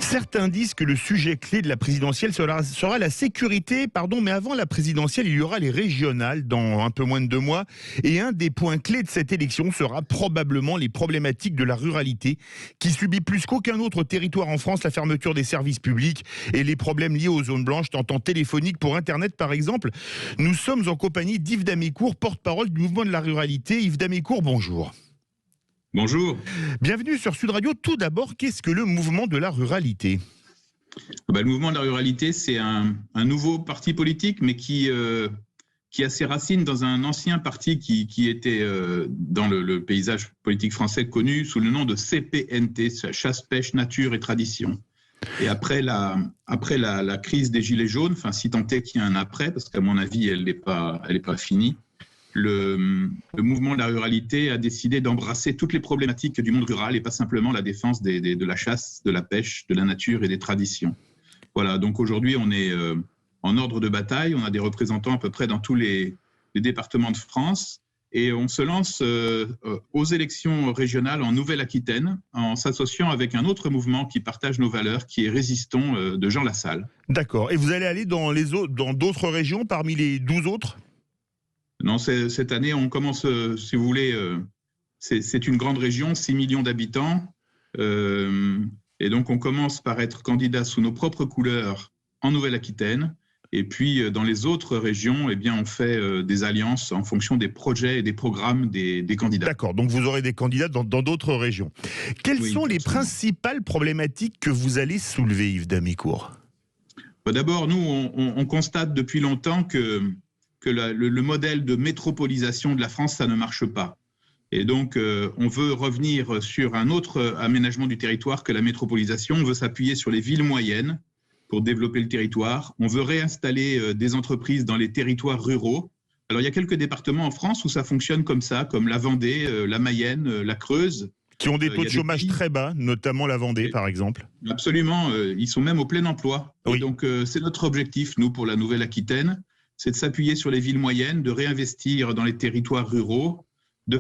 Certains disent que le sujet clé de la présidentielle sera la sécurité, mais avant la présidentielle, il y aura les régionales dans un peu moins de 2 mois. Et un des points clés de cette élection sera probablement les problématiques de la ruralité, qui subit plus qu'aucun autre territoire en France la fermeture des services publics et les problèmes liés aux zones blanches, tant en téléphonique pour Internet par exemple. Nous sommes en compagnie d'Yves Damécourt, porte-parole du mouvement de la ruralité. Yves Damécourt, bonjour. Bonjour. Bienvenue sur Sud Radio. Tout d'abord, qu'est-ce que le mouvement de la ruralité ? Le mouvement de la ruralité, c'est un nouveau parti politique, mais qui a ses racines dans un ancien parti qui était dans le paysage politique français connu sous le nom de CPNT, Chasse, Pêche, Nature et Tradition. Et après la crise des Gilets jaunes, si tant est qu'il y a un après, parce qu'à mon avis, elle n'est pas finie, le mouvement de la ruralité a décidé d'embrasser toutes les problématiques du monde rural et pas simplement la défense de la chasse, de la pêche, de la nature et des traditions. Voilà, donc aujourd'hui, on est en ordre de bataille. On a des représentants à peu près dans tous les départements de France et on se lance aux élections régionales en Nouvelle-Aquitaine en s'associant avec un autre mouvement qui partage nos valeurs, qui est Résistons de Jean Lassalle. D'accord. Et vous allez aller dans d'autres régions parmi les 12 autres ? Non, cette année, on commence, si vous voulez, c'est une grande région, 6 millions d'habitants. Et donc, on commence par être candidat sous nos propres couleurs en Nouvelle-Aquitaine. Et puis, dans les autres régions, on fait des alliances en fonction des projets et des programmes des candidats. D'accord, donc vous aurez des candidats dans d'autres régions. Quelles sont les principales problématiques que vous allez soulever, Yves Damécourt ? D'abord, nous, on constate depuis longtemps que le modèle de métropolisation de la France, ça ne marche pas. Et donc, on veut revenir sur un autre aménagement du territoire que la métropolisation. On veut s'appuyer sur les villes moyennes pour développer le territoire. On veut réinstaller des entreprises dans les territoires ruraux. Alors, il y a quelques départements en France où ça fonctionne comme ça, comme la Vendée, la Mayenne, la Creuse. Qui ont des taux de chômage très bas, notamment la Vendée, par exemple. Absolument, ils sont même au plein emploi. Oui. Et donc, c'est notre objectif, nous, pour la Nouvelle-Aquitaine, c'est de s'appuyer sur les villes moyennes, de réinvestir dans les territoires ruraux, de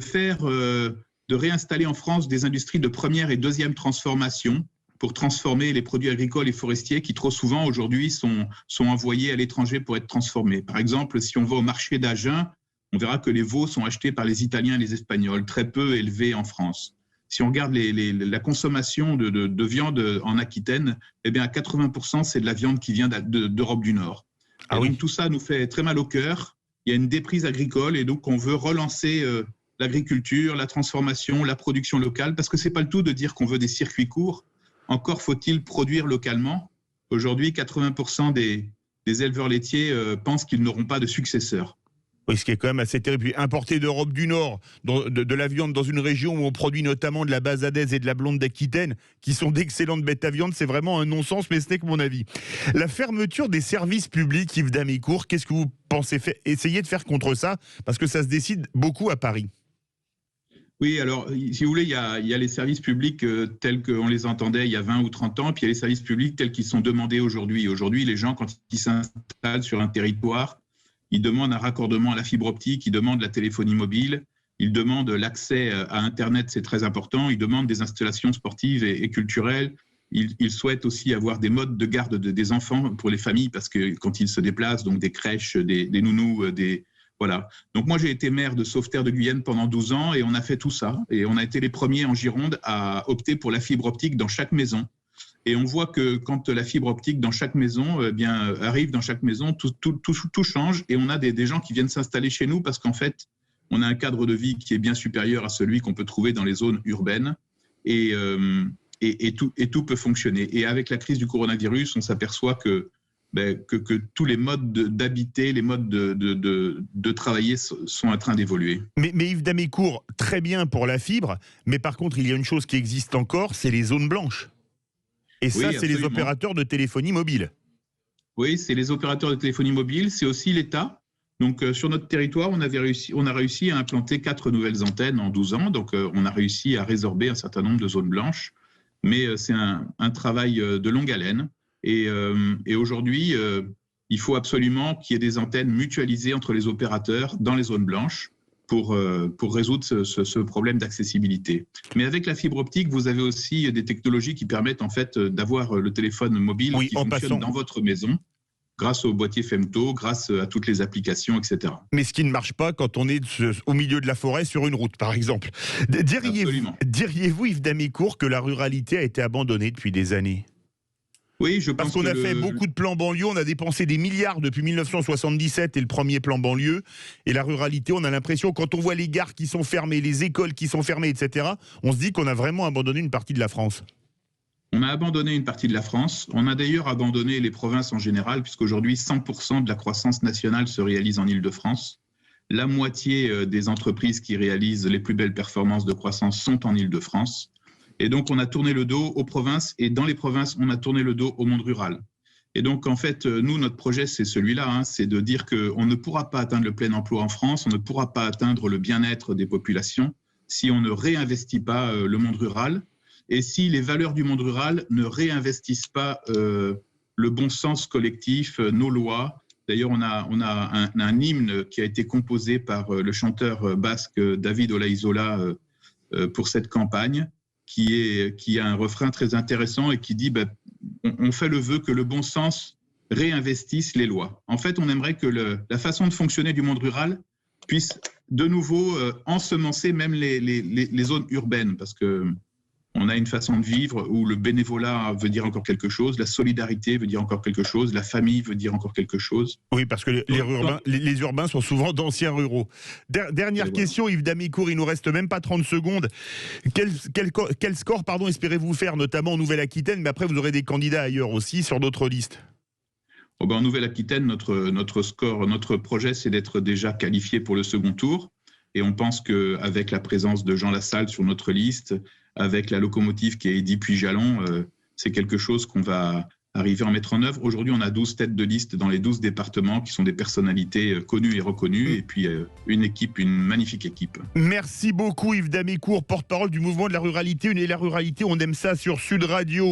réinstaller en France des industries de première et deuxième transformation pour transformer les produits agricoles et forestiers qui trop souvent aujourd'hui sont envoyés à l'étranger pour être transformés. Par exemple, si on va au marché d'Agen, on verra que les veaux sont achetés par les Italiens et les Espagnols, très peu élevés en France. Si on regarde la consommation de viande en Aquitaine, à 80%, c'est de la viande qui vient d'Europe du Nord. Et donc tout ça nous fait très mal au cœur. Il y a une déprise agricole et donc on veut relancer l'agriculture, la transformation, la production locale, parce que c'est pas le tout de dire qu'on veut des circuits courts. Encore faut-il produire localement. Aujourd'hui, 80% des éleveurs laitiers pensent qu'ils n'auront pas de successeurs. Oui, ce qui est quand même assez terrible. Importer d'Europe du Nord de la viande dans une région où on produit notamment de la basadaise et de la blonde d'Aquitaine, qui sont d'excellentes bêtes à viande, c'est vraiment un non-sens, mais ce n'est que mon avis. La fermeture des services publics, Yves Damécourt, qu'est-ce que vous pensez essayer de faire contre ça ? Parce que ça se décide beaucoup à Paris. Oui, alors, si vous voulez, il y a les services publics tels qu'on les entendait il y a 20 ou 30 ans, puis il y a les services publics tels qu'ils sont demandés aujourd'hui. Aujourd'hui, les gens, quand ils s'installent sur un territoire, ils demandent un raccordement à la fibre optique, ils demandent la téléphonie mobile, ils demandent l'accès à Internet, c'est très important, ils demandent des installations sportives et culturelles, ils souhaitent aussi avoir des modes de garde des enfants pour les familles, parce que quand ils se déplacent, donc des crèches, des nounous, voilà. Donc moi, j'ai été maire de Sauveterre de Guyenne pendant 12 ans et on a fait tout ça. Et on a été les premiers en Gironde à opter pour la fibre optique dans chaque maison. Et on voit que quand la fibre optique dans chaque maison arrive dans chaque maison, tout change et on a des gens qui viennent s'installer chez nous parce qu'en fait, on a un cadre de vie qui est bien supérieur à celui qu'on peut trouver dans les zones urbaines et tout peut fonctionner. Et avec la crise du coronavirus, on s'aperçoit que tous les modes d'habiter, les modes de travailler sont en train d'évoluer. Mais Yves Damécourt, très bien pour la fibre, mais par contre, il y a une chose qui existe encore, c'est les zones blanches. Et ça, c'est les opérateurs de téléphonie mobile. Oui, c'est les opérateurs de téléphonie mobile, c'est aussi l'État. Donc, sur notre territoire, on a réussi à implanter 4 nouvelles antennes en 12 ans. Donc, on a réussi à résorber un certain nombre de zones blanches. Mais c'est un travail de longue haleine. Et aujourd'hui, il faut absolument qu'il y ait des antennes mutualisées entre les opérateurs dans les zones blanches. pour résoudre ce problème d'accessibilité. Mais avec la fibre optique, vous avez aussi des technologies qui permettent en fait d'avoir le téléphone mobile qui fonctionne dans votre maison, grâce au boîtier Femto, grâce à toutes les applications, etc. Mais ce qui ne marche pas quand on est au milieu de la forêt sur une route, par exemple. Diriez-vous, Yves Damécourt, que la ruralité a été abandonnée depuis des années ? Oui, je pense parce qu'on a fait beaucoup de plans banlieue, on a dépensé des milliards depuis 1977 et le premier plan banlieue. Et la ruralité, on a l'impression, quand on voit les gares qui sont fermées, les écoles qui sont fermées, etc., on se dit qu'on a vraiment abandonné une partie de la France. On a abandonné une partie de la France. On a d'ailleurs abandonné les provinces en général, puisqu'aujourd'hui, 100% de la croissance nationale se réalise en Île-de-France. La moitié des entreprises qui réalisent les plus belles performances de croissance sont en Île-de-France. Et donc, on a tourné le dos aux provinces, et dans les provinces, on a tourné le dos au monde rural. Et donc, en fait, nous, notre projet, c'est celui-là, c'est de dire qu'on ne pourra pas atteindre le plein emploi en France, on ne pourra pas atteindre le bien-être des populations si on ne réinvestit pas le monde rural. Et si les valeurs du monde rural ne réinvestissent pas le bon sens collectif, nos lois. D'ailleurs, on a un hymne qui a été composé par le chanteur basque David Olaizola pour cette campagne, qui a un refrain très intéressant et qui dit on fait le vœu que le bon sens réinvestisse les lois. En fait, on aimerait que la façon de fonctionner du monde rural puisse de nouveau ensemencer même les zones urbaines, parce que on a une façon de vivre où le bénévolat veut dire encore quelque chose, la solidarité veut dire encore quelque chose, la famille veut dire encore quelque chose. Oui, parce que les urbains sont souvent d'anciens ruraux. Dernière question, Yves Damécourt, il nous reste même pas 30 secondes. Quel score espérez-vous faire, notamment en Nouvelle-Aquitaine, mais après vous aurez des candidats ailleurs aussi, sur d'autres listes? En Nouvelle-Aquitaine, notre score, notre projet, c'est d'être déjà qualifié pour le second tour. Et on pense qu'avec la présence de Jean Lassalle sur notre liste, avec la locomotive qui est Eddy Puy-Jalon, c'est quelque chose qu'on va arriver à mettre en œuvre. Aujourd'hui, on a 12 têtes de liste dans les 12 départements qui sont des personnalités connues et reconnues, et puis une magnifique équipe. Merci beaucoup Yves Damécourt, porte-parole du mouvement de la ruralité. Et la ruralité, on aime ça sur Sud Radio.